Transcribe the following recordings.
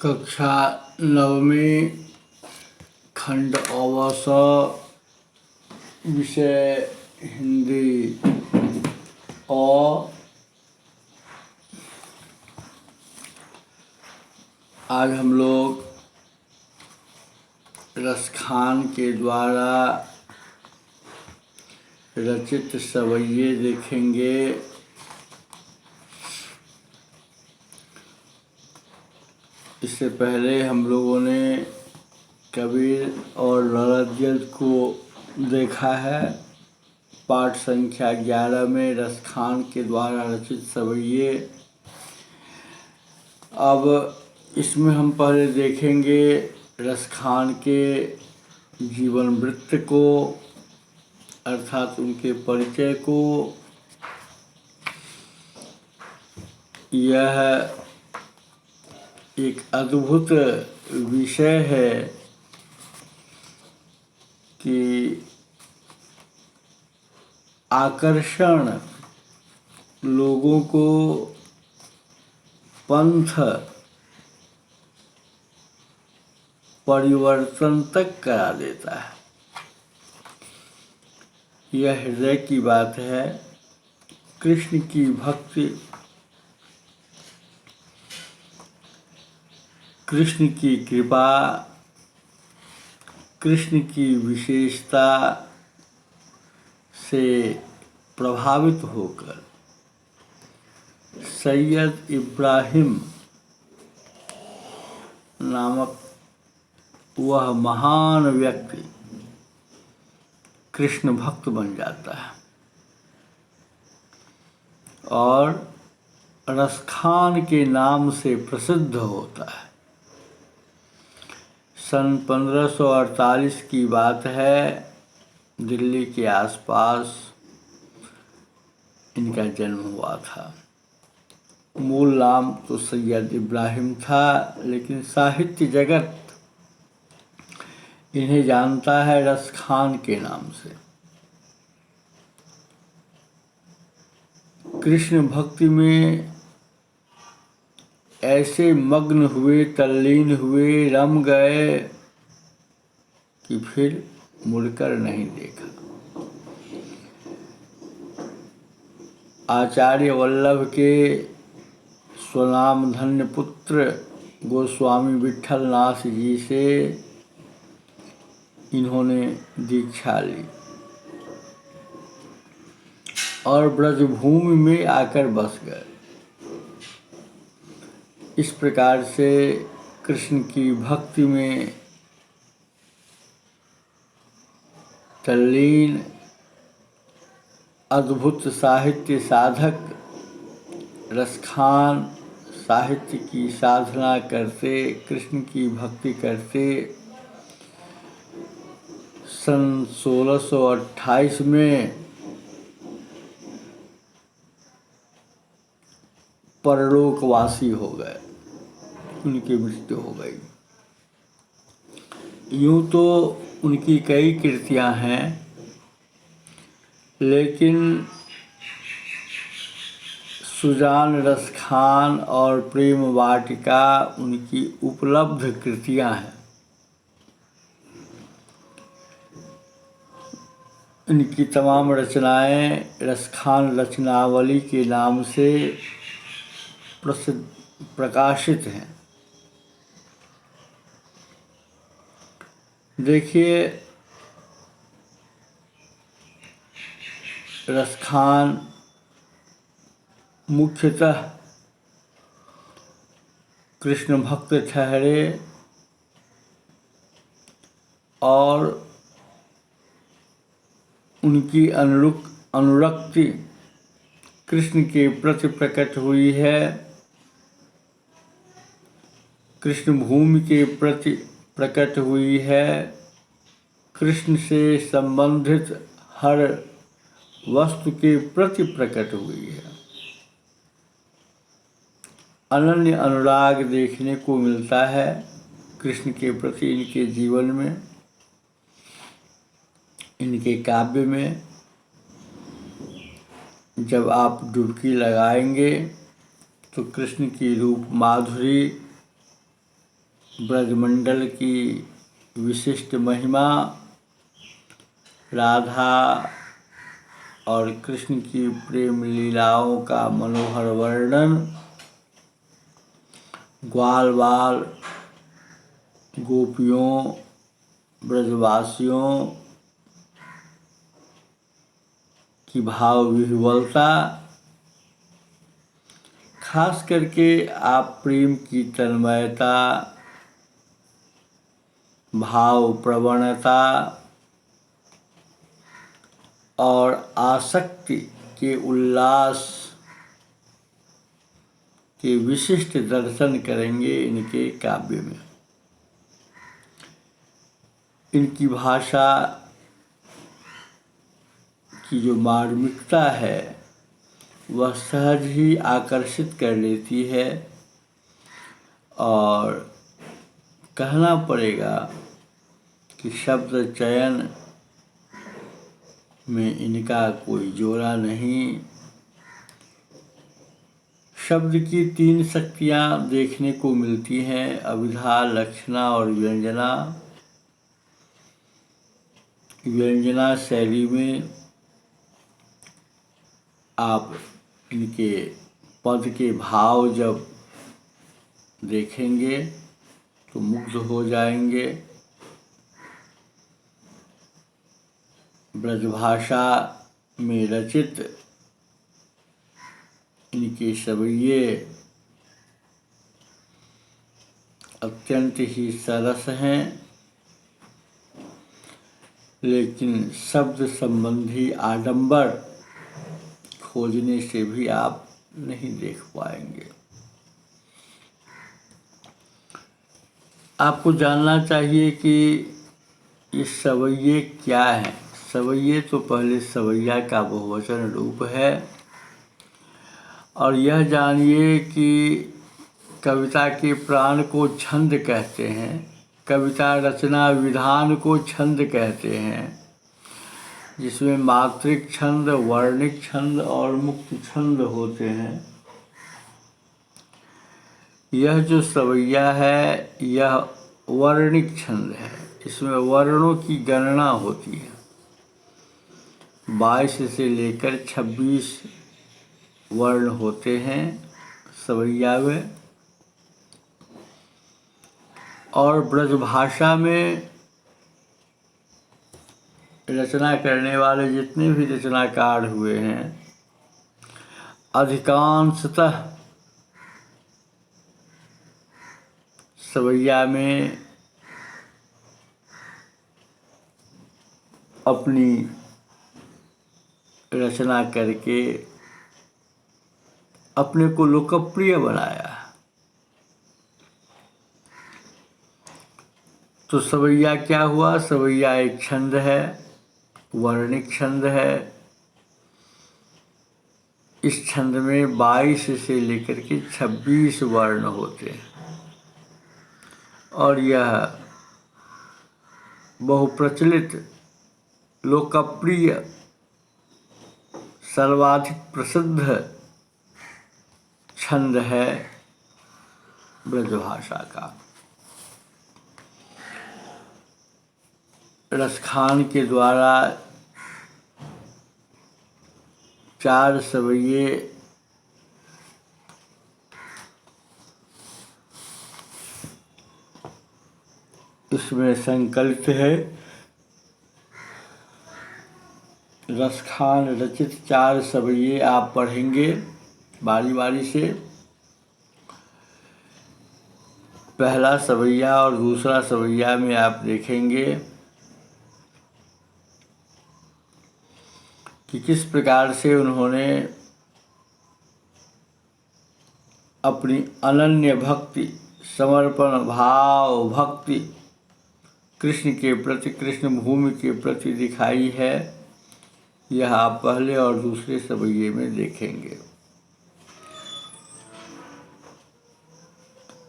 कक्षा नवमी खंड अवस विषय हिंदी। और आज हम लोग रसखान के द्वारा रचित सवैये देखेंगे। इससे पहले हम लोगों ने कबीर और लरजद को देखा है। पाठ संख्या 11 में रसखान के द्वारा रचित सवैये। अब इसमें हम पहले देखेंगे रसखान के जीवन वृत्त को, अर्थात उनके परिचय को। यह एक अद्भुत विषय है कि आकर्षण लोगों को पंथ परिवर्तन तक करा देता है। यह हृदय की बात है। कृष्ण की भक्ति, कृष्ण की कृपा, कृष्ण की विशेषता से प्रभावित होकर सैयद इब्राहिम नामक वह महान व्यक्ति कृष्ण भक्त बन जाता है और रसखान के नाम से प्रसिद्ध होता है। सन 1548 की बात है। दिल्ली के आसपास इनका जन्म हुआ था। मूल नाम तो सैयद इब्राहिम था, लेकिन साहित्य जगत इन्हें जानता है रसखान के नाम से। कृष्ण भक्ति में ऐसे मग्न हुए, तल्लीन हुए, रम गए कि फिर मुड़कर नहीं देखा। आचार्य वल्लभ के स्वनाम धन्य पुत्र गोस्वामी विट्ठलनाथ जी से इन्होंने दीक्षा ली और ब्रजभूमि में आकर बस गए। इस प्रकार से कृष्ण की भक्ति में तल्लीन अद्भुत साहित्य साधक रसखान साहित्य की साधना करते, कृष्ण की भक्ति करते सन 1628 में परलोकवासी हो गए। उनकी मृत्यु हो गई। यूँ तो उनकी कई कृतियां हैं, लेकिन सुजान रसखान और प्रेम वाटिका उनकी उपलब्ध कृतियां हैं। इनकी तमाम रचनाएं रसखान रचनावली के नाम से प्रकाशित हैं। देखिए, रसखान मुख्यतः कृष्ण भक्त ठहरे और उनकी अनुरक्ति कृष्ण के प्रति प्रकट हुई है। कृष्ण भूमि के प्रति प्रकट हुई है। कृष्ण से संबंधित हर वस्तु के प्रति प्रकट हुई है। अनन्य अनुराग देखने को मिलता है कृष्ण के प्रति इनके जीवन में, इनके काव्य में। जब आप डुबकी लगाएंगे तो कृष्ण की रूप माधुरी ब्रजमंडल की विशिष्ट महिमा, राधा और कृष्ण की प्रेम लीलाओं का मनोहर वर्णन, ग्वाल बाल गोपियों, ब्रजवासियों की भाव विह्वलता, खास करके आप प्रेम की तन्मयता, भाव प्रवणता और आसक्ति के उल्लास के विशिष्ट दर्शन करेंगे इनके काव्य में। इनकी भाषा की जो मार्मिकता है वह सहज ही आकर्षित कर लेती है और कहना पड़ेगा कि शब्द चयन में इनका कोई जोड़ा नहीं। शब्द की 3 शक्तियाँ देखने को मिलती हैं, अभिधा, लक्षणा और व्यंजना। व्यंजना शैली में आप इनके पद के भाव जब देखेंगे तो मुग्ध हो जाएंगे। ब्रजभाषा में रचित इनके सवैये अत्यंत ही सरस हैं, लेकिन शब्द संबंधी आडंबर खोजने से भी आप नहीं देख पाएंगे। आपको जानना चाहिए कि ये सवैये क्या हैं। सवैये तो पहले सवैया का बहुवचन रूप है और यह जानिए कि कविता के प्राण को छंद कहते हैं। कविता रचना विधान को छंद कहते हैं, जिसमें मात्रिक छंद, वर्णिक छंद और मुक्त छंद होते हैं। यह जो सवैया है यह वर्णिक छंद है। इसमें वर्णों की गणना होती है। 22 से लेकर 26 वर्ण होते हैं सवैया में। और ब्रजभाषा में रचना करने वाले जितने भी रचनाकार हुए हैं, अधिकांशतः सवैया में अपनी रचना करके अपने को लोकप्रिय बनाया। तो सवैया क्या हुआ? सवैया एक छंद है, वर्णिक छंद है। इस छंद में 22 से लेकर के 26 वर्ण होते हैं और यह बहुप्रचलित, लोकप्रिय, सर्वाधिक प्रसिद्ध छंद है ब्रजभाषा का। रसखान के द्वारा 4 सवैये इसमें संकलित है। रसखान रचित 4 सवैये आप पढ़ेंगे बारी बारी से। पहला सवैया और दूसरा सवैया में आप देखेंगे कि किस प्रकार से उन्होंने अपनी अनन्य भक्ति, समर्पण भाव, भक्ति कृष्ण के प्रति, कृष्ण भूमि के प्रति दिखाई है। यह आप पहले और दूसरे सवैये में देखेंगे।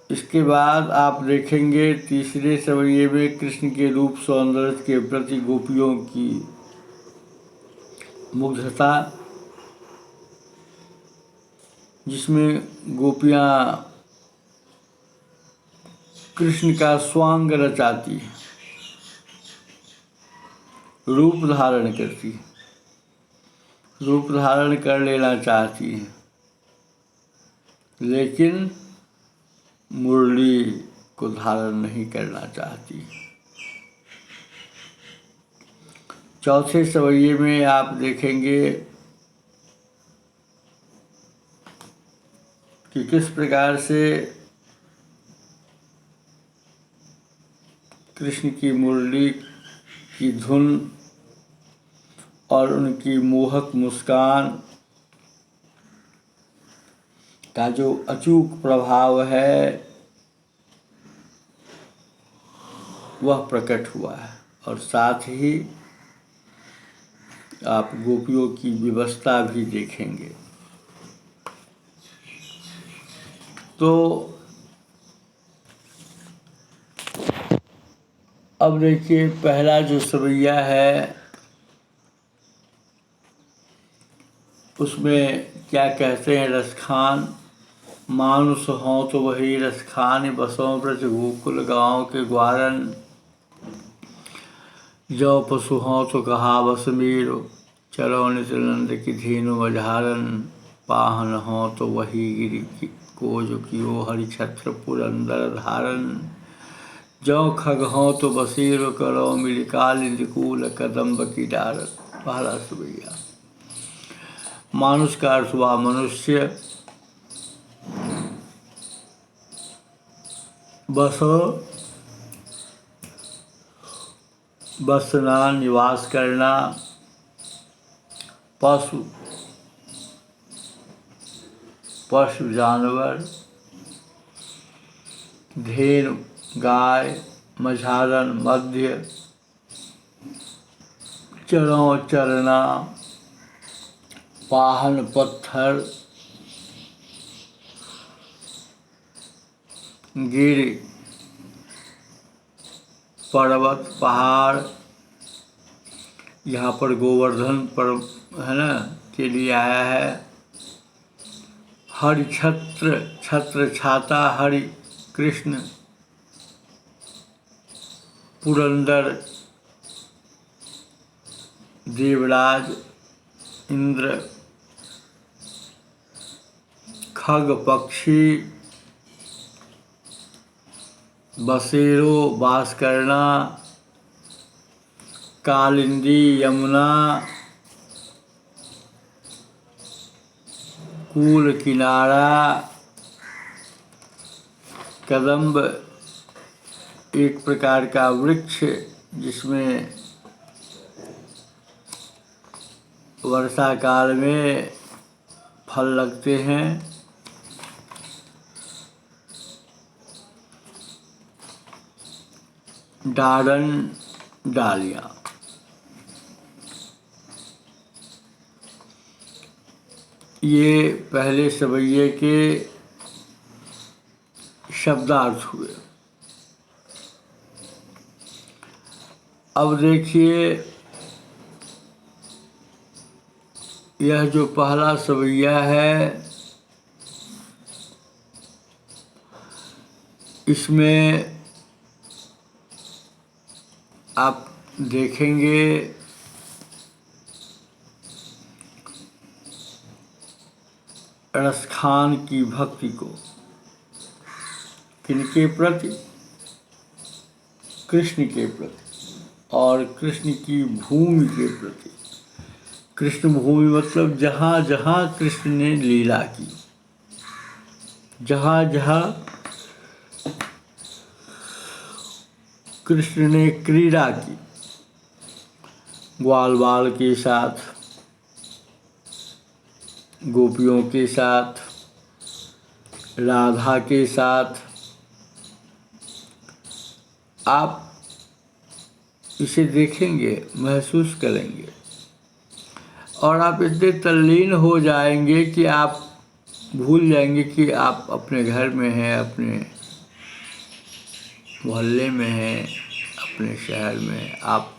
इसके बाद आप देखेंगे तीसरे सवैये में कृष्ण के रूप सौंदर्य के प्रति गोपियों की मुग्धता, जिसमें गोपियाँ कृष्ण का स्वांग रचाती है, रूप धारण करती है, रूप धारण कर लेना चाहती है, लेकिन मुरली को धारण नहीं करना चाहती। चौथे सवैये में आप देखेंगे कि किस प्रकार से कृष्ण की मुरली की धुन और उनकी मोहक मुस्कान का जो अचूक प्रभाव है वह प्रकट हुआ है। और साथ ही आप गोपियों की व्यवस्था भी देखेंगे। तो अब देखिए, पहला जो सवैया है उसमें क्या कहते हैं, रसखान। मानुष हों तो वही रसखान, बसों ब्रज गोकुल गाँव के ग्वारन। जो पशु हों तो कहा बस मीरो, चलो नित्यानंद की धीनु मझारन। पाहन हों तो वही गिरि को जो कियो, हरि छत्र पुरंदर धारन। जो खग हों तो बसीर करो, मिलिकाल इंदकूल कदम्ब की डारन। पहला सवैया। मानुष का अर्थ हुआ मनुष्य, बसना निवास करना, पशु जानवर, धेनु गाय, मझारन मध्य, चरों चरना, पाहन पत्थर, गिरि पर्वत पहाड़। यहाँ पर गोवर्धन पर्व है ना के लिए आया है। हरि छत्र, छत्र छाता, हरि कृष्ण, पुरंदर देवराज इंद्र, खग पक्षी, बसेरो वास करना, कालिंदी यमुना, कूल किनारा, कदम्ब एक प्रकार का वृक्ष जिसमें वर्षा काल में फल लगते हैं। डारन डालियाँ। ये पहले सवैये के शब्दार्थ हुए। अब देखिए, यह जो पहला सवैया है इसमें आप देखेंगे रसखान की भक्ति को। किनके प्रति? कृष्ण के प्रति और कृष्ण की भूमि के प्रति। कृष्ण भूमि मतलब जहाँ जहाँ कृष्ण ने लीला की, जहाँ जहाँ कृष्ण ने क्रीड़ा की, ग्वाल बाल के साथ, गोपियों के साथ, राधा के साथ। आप इसे देखेंगे, महसूस करेंगे और आप इतने तल्लीन हो जाएंगे कि आप भूल जाएंगे कि आप अपने घर में हैं, अपने मोहल्ले में हैं, अपने शहर में। आप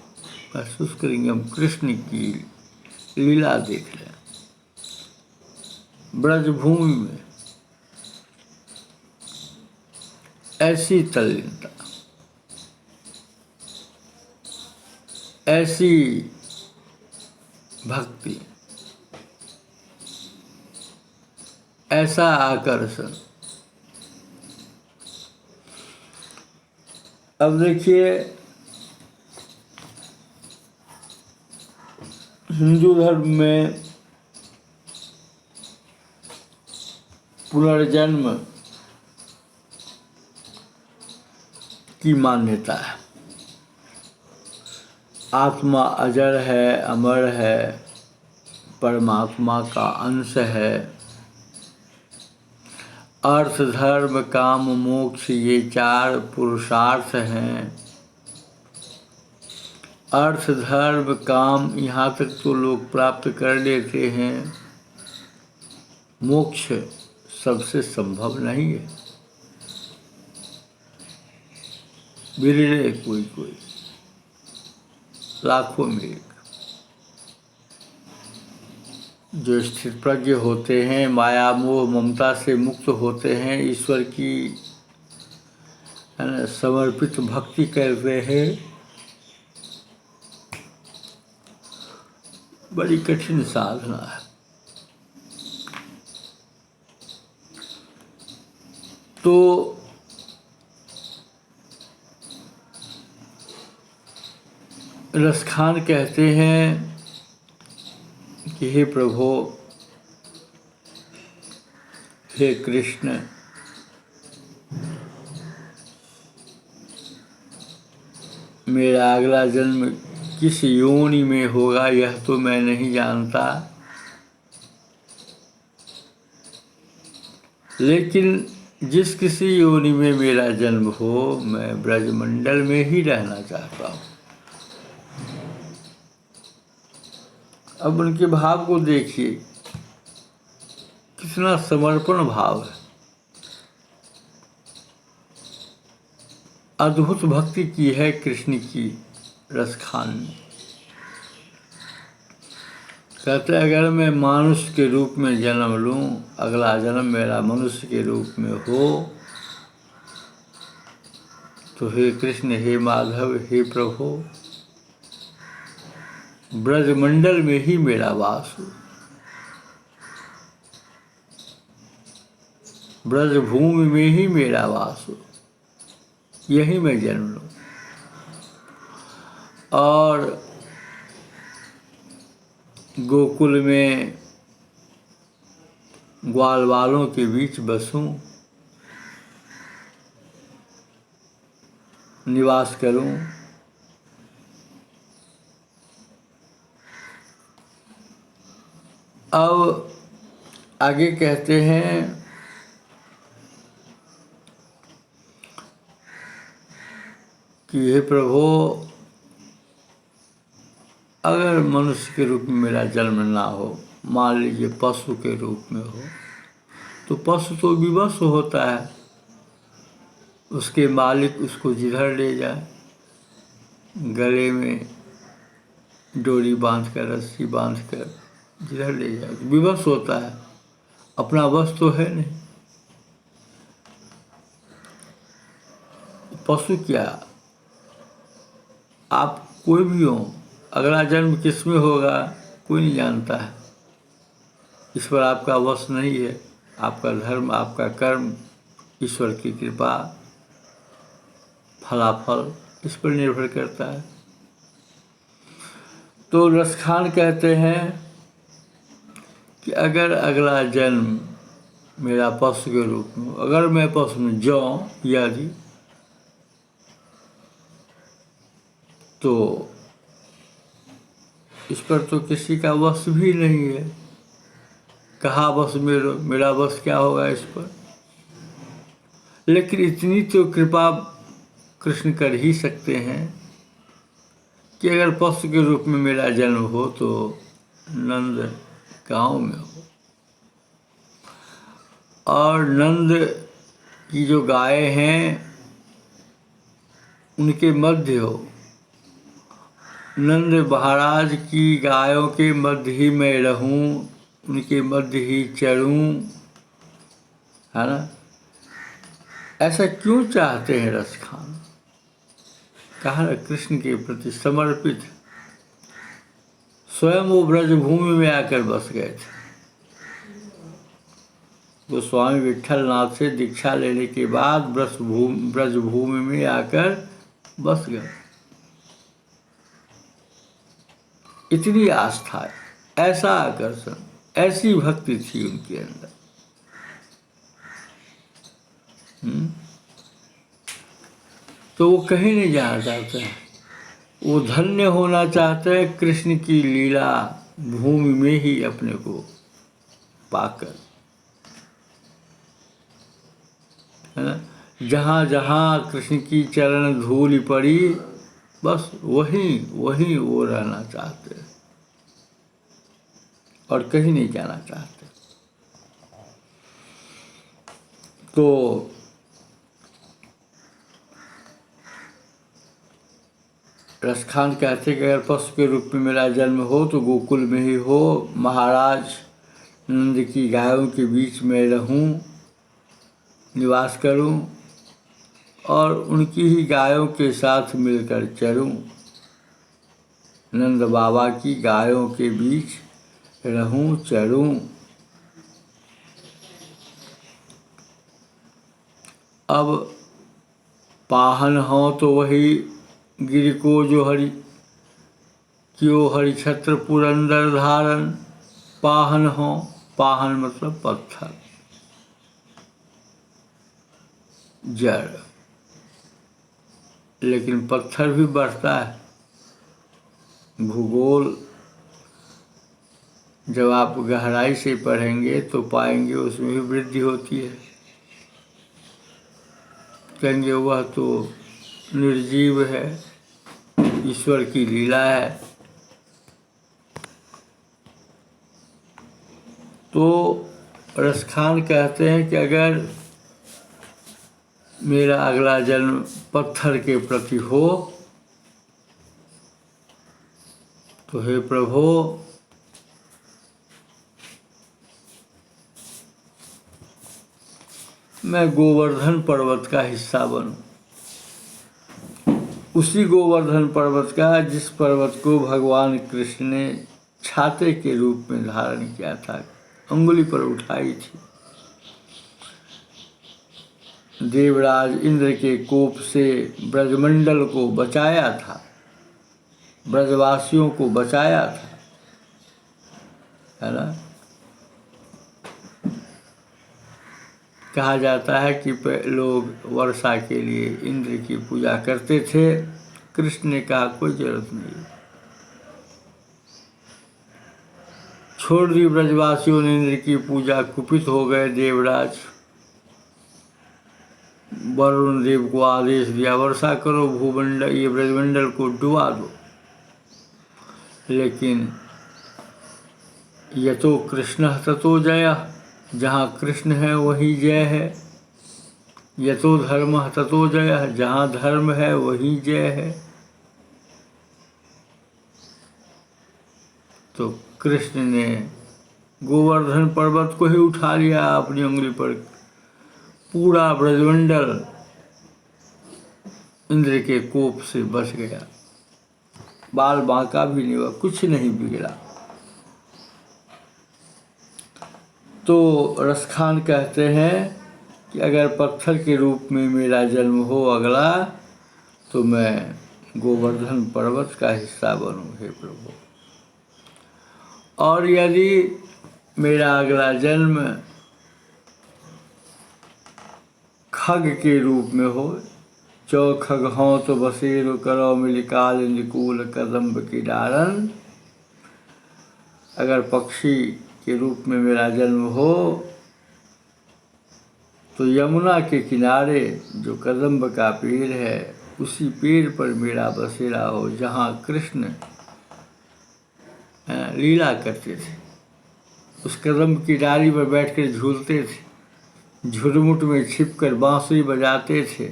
महसूस करेंगे हम कृष्ण की लीला देख रहे हैं ब्रजभूमि में। ऐसी तल्लीनता, ऐसी भक्ति, ऐसा आकर्षण। अब देखिए, हिंदू धर्म में पुनर्जन्म की मान्यता है। आत्मा अजर है, अमर है, परमात्मा का अंश है। अर्थ, धर्म, काम, मोक्ष, ये 4 पुरुषार्थ हैं। अर्थ, धर्म, काम यहाँ तक तो लोग प्राप्त कर लेते हैं। मोक्ष सबसे संभव नहीं है, बिरले कोई लाखों में एक जो स्थितप्रज्ञ होते हैं, माया मोह ममता से मुक्त होते हैं, ईश्वर की समर्पित भक्ति करते हैं। बड़ी कठिन साधना है। तो रसखान कहते हैं कि हे प्रभु, हे कृष्ण, मेरा अगला जन्म किस योनि में होगा यह तो मैं नहीं जानता, लेकिन जिस किसी योनि में मेरा जन्म हो, मैं ब्रजमंडल में ही रहना चाहता हूँ। अब उनके भाव को देखिए, कितना समर्पण भाव है। अद्भुत भक्ति की है कृष्ण की रसखान ने। कहते अगर मैं मानुष के रूप में जन्म लूं, अगला जन्म मेरा मनुष्य के रूप में हो, तो हे कृष्ण, हे माधव, हे प्रभु, ब्रजमंडल में ही मेरा वास हो, ब्रजभूमि में ही मेरा वास हो, यही मैं जन्म लूं। और गोकुल में ग्वाल वालों के बीच बसूं, निवास करूं। अब आगे कहते हैं कि हे प्रभु, अगर मनुष्य के रूप में मेरा जन्म ना हो, मान लीजिए पशु के रूप में हो, तो पशु तो विवश होता है, उसके मालिक उसको जिधर ले जाए, गले में डोरी बांधकर, रस्सी बांधकर जिधर ले जाए, विवश होता है, अपना वश तो है नहीं। पशु क्या, आप कोई भी हो, अगला जन्म किस में होगा कोई नहीं जानता है। इस पर आपका वश नहीं है। आपका धर्म, आपका कर्म, ईश्वर की कृपा, फलाफल इस पर निर्भर करता है। तो रसखान कहते हैं कि अगर अगला जन्म मेरा पशु के रूप में, अगर मैं पशु में जाऊं यदि, तो इस पर तो किसी का वश भी नहीं है। कहाँ वश मेरा वश क्या होगा इस पर। लेकिन इतनी तो कृपा कृष्ण कर ही सकते हैं कि अगर पशु के रूप में मेरा जन्म हो तो नंद गांव में हो, और नंद की जो गायें हैं उनके मध्य हो, नंद महाराज की गायों के मध्य ही मैं रहूं, उनके मध्य ही चरूं, है ना। ऐसा क्यों चाहते हैं रस खाना? कहा कृष्ण के प्रति समर्पित, स्वयं वो ब्रजभूमि में आकर बस गए थे। वो स्वामी विट्ठलनाथ से दीक्षा लेने के बाद ब्रजभूमि में आकर बस गए। इतनी आस्था, ऐसा आकर्षण, ऐसी भक्ति थी उनके अंदर। तो वो कहीं नहीं जाना चाहते हैं, वो धन्य होना चाहते हैं कृष्ण की लीला भूमि में ही अपने को पाकर, है ना। जहाँ जहाँ कृष्ण की चरण धूलि पड़ी, बस वहीं वहीं वो रहना चाहते हैं और कहीं नहीं जाना चाहते। तो रसखान कहते कि अगर पशु के रूप में मेरा जन्म हो तो गोकुल में ही हो, महाराज नंद की गायों के बीच में रहूं, निवास करूं और उनकी ही गायों के साथ मिलकर चरूं। नंद बाबा की गायों के बीच रहूं, चरूं। अब पाहन हो तो वही गिर को जो हरि क्यों हरि छत्र पुरंदर धारण। पाहन हो, पाहन मतलब पत्थर, जड़, लेकिन पत्थर भी बढ़ता है। भूगोल जब आप गहराई से पढ़ेंगे तो पाएंगे उसमें भी वृद्धि होती है। कहेंगे वह तो निर्जीव है, ईश्वर की लीला है। तो रसखान कहते हैं कि अगर मेरा अगला जन्म पत्थर के प्रति हो तो हे प्रभु, मैं गोवर्धन पर्वत का हिस्सा बनूं। उसी गोवर्धन पर्वत का जिस पर्वत को भगवान कृष्ण ने छाते के रूप में धारण किया था, अंगुली पर उठाई थी। देवराज इंद्र के कोप से ब्रजमंडल को बचाया था, ब्रजवासियों को बचाया था, है ना। कहा जाता है कि लोग वर्षा के लिए इंद्र की पूजा करते थे। कृष्ण ने कहा कोई जरूरत नहीं, छोड़ दी ब्रजवासियों ने इंद्र की पूजा। कुपित हो गए देवराज, वरुण देव को आदेश दिया वर्षा करो, भूमंडल ये ब्रजमंडल को डुबा दो। लेकिन यतो कृष्ण ततो जय, जहाँ कृष्ण है वही जय है। यतो धर्म ततो जय, जहाँ धर्म है वही जय है। तो कृष्ण ने गोवर्धन पर्वत को ही उठा लिया अपनी उंगली पर। पूरा ब्रजमंडल इंद्र के कोप से बच गया, बाल बांका भी नहीं हुआ, कुछ नहीं बिगड़ा। तो रसखान कहते हैं कि अगर पत्थर के रूप में मेरा जन्म हो अगला, तो मैं गोवर्धन पर्वत का हिस्सा बनूं हे प्रभु। और यदि मेरा अगला जन्म खग के रूप में हो, चौ खग हों तो बसेरो करो मिलिकाल निकूल कदम्ब की डारन। अगर पक्षी के रूप में मेरा जन्म हो तो यमुना के किनारे जो कदम्ब का पेड़ है उसी पेड़ पर मेरा बसेरा हो, जहाँ कृष्ण लीला करते थे। उस कदम्ब की डाली पर बैठकर झूलते थे, झुरमुट में छिपकर बांसुरी बजाते थे,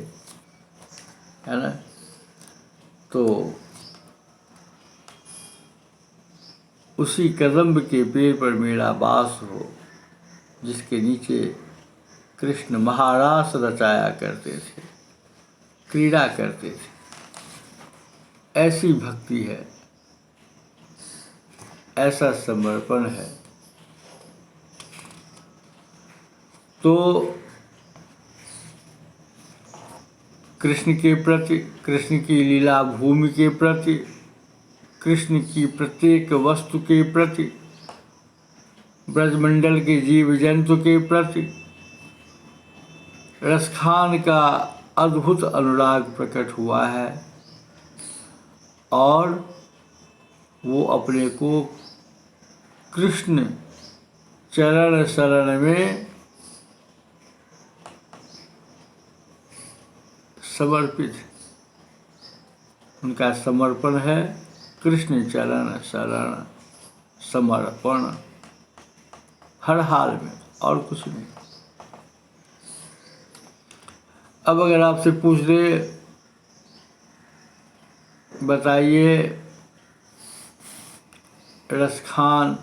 है ना। तो उसी कदम्ब के पेड़ पर मेरा वास हो, जिसके नीचे कृष्ण महारास रचाया करते थे, क्रीड़ा करते थे। ऐसी भक्ति है, ऐसा समर्पण है। तो कृष्ण के प्रति, कृष्ण की लीला भूमि के प्रति, कृष्ण की प्रत्येक वस्तु के प्रति, ब्रजमंडल के जीव जंतु के प्रति रसखान का अद्भुत अनुराग प्रकट हुआ है और वो अपने को कृष्ण चरण शरण में समर्पित, उनका समर्पण है कृष्ण चरण शरण समर्पण, हर हाल में, और कुछ नहीं। अब अगर आपसे पूछ दे, बताइए रसखान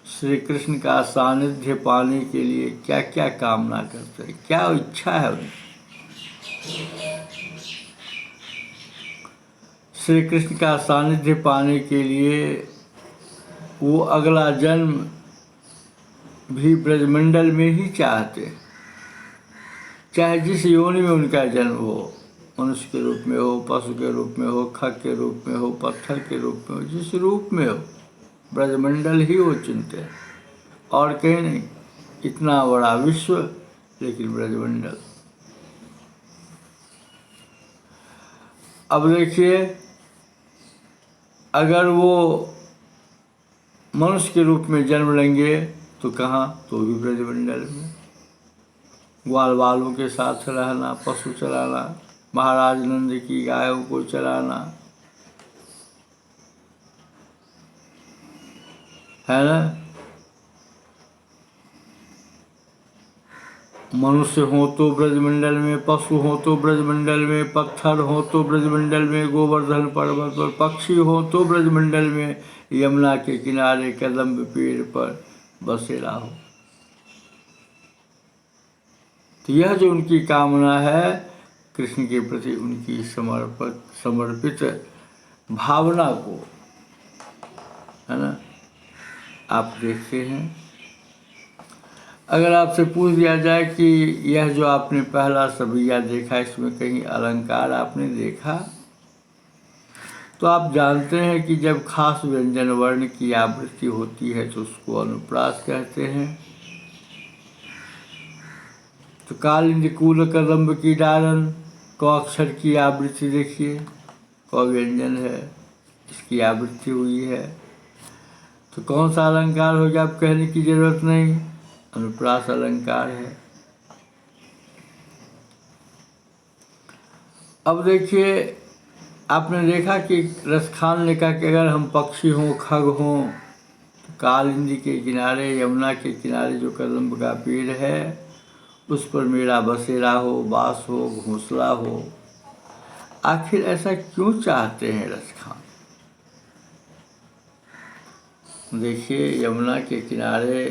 श्री कृष्ण का सानिध्य पाने के लिए क्या क्या कामना करते हैं, क्या इच्छा है उनकी? श्री कृष्ण का सानिध्य पाने के लिए वो अगला जन्म भी ब्रजमंडल में ही चाहते हैं, चाहे जिस योनि में उनका जन्म हो, मनुष्य के रूप में हो, पशु के रूप में हो, खग के रूप में हो, पत्थर के रूप में हो, जिस रूप में हो, ब्रजमंडल ही वो चुनते हैं और कहीं नहीं। इतना बड़ा विश्व, लेकिन ब्रजमंडल। अब देखिए, अगर वो मनुष्य के रूप में जन्म लेंगे तो कहाँ, तो भी ब्रजमंडल में। ग्वाल बालों के साथ रहना, पशु चलाना, महाराज नंद की गायों को चलाना, है ना। मनुष्य हो तो ब्रजमंडल में, पशु हो तो ब्रजमंडल में, पत्थर हो तो ब्रजमंडल में, गोवर्धन पर्वत पर पक्षी हो तो ब्रजमंडल में, यमुना के किनारे कदम्ब पेड़ पर बसेरा हो। तो यह जो उनकी कामना है, कृष्ण के प्रति उनकी समर्पित भावना को, है ना, आप देखते हैं। अगर आपसे पूछ दिया जाए कि यह जो आपने पहला सबिया देखा, इसमें कहीं अलंकार आपने देखा, तो आप जानते हैं कि जब खास व्यंजन वर्ण की आवृत्ति होती है तो उसको अनुप्रास कहते हैं। तो कालिंदी कूल कदम्ब की डालन, क अक्षर की आवृत्ति देखिए, क व्यंजन है, इसकी आवृत्ति हुई है। तो कौन सा अलंकार हो गया, आप कहने की जरूरत नहीं, अनुप्रास अलंकार है। अब देखिए, आपने देखा कि रसखान ने कहा कि अगर हम पक्षी हों, खग हों, तो कालिंदी के किनारे, यमुना के किनारे जो कदम्ब का पेड़ है उस पर मेरा बसेरा हो, वास हो, घोंसला हो। आखिर ऐसा क्यों चाहते हैं रसखान? देखिए, यमुना के किनारे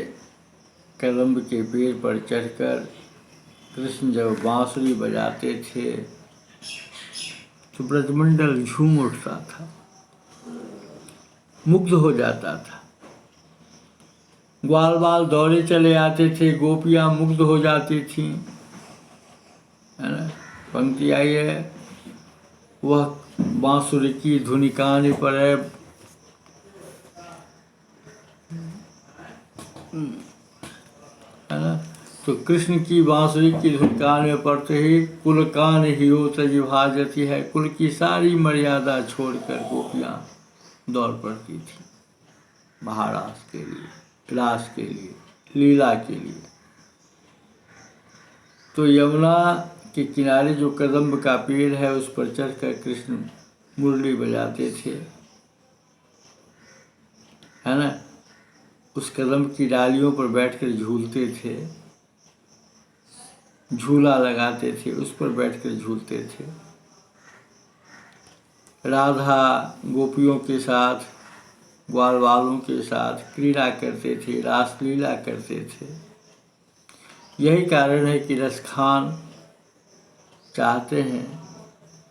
कदम्ब के पेड़ पर चढ़कर कृष्ण जब बांसुरी बजाते थे तो ब्रजमंडल झूम उठता था, मुग्ध हो जाता था। ग्वाल बाल दौड़े चले आते थे, गोपियाँ मुग्ध हो जाती थीं, है ना। पंक्ति आई है, वह बांसुरी की धुनि कान पर है, ना। तो कृष्ण की बांसुरी की धुन कान में पड़ते ही कुल कान ही हो तजिभाजती है, कुल की सारी मर्यादा छोड़कर गोपियाँ दौड़ पड़ती थी महारास के लिए, रास के लिए, लीला के लिए। तो यमुना के किनारे जो कदम्ब का पेड़ है उस पर चढ़कर कृष्ण मुरली बजाते थे, है ना। उस कदम्ब की डालियों पर बैठकर झूलते थे, झूला लगाते थे, उस पर बैठकर झूलते थे। राधा गोपियों के साथ, ग्वाल बालों के साथ क्रीड़ा करते थे, रासलीला करते थे। यही कारण है कि रसखान चाहते हैं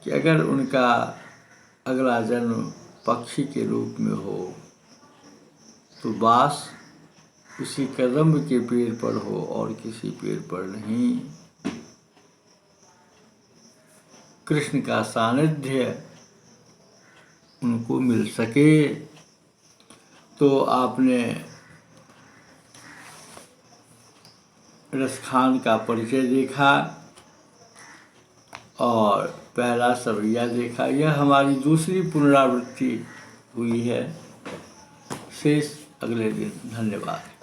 कि अगर उनका अगला जन्म पक्षी के रूप में हो तो बास किसी कदम्ब के पेड़ पर हो और किसी पेड़ पर नहीं। कृष्ण का सानिध्य उनको मिल सके। तो आपने रसखान का परिचय देखा और पहला सवैया देखा। यह हमारी दूसरी पुनरावृत्ति हुई है। शेष अगले दिन। धन्यवाद।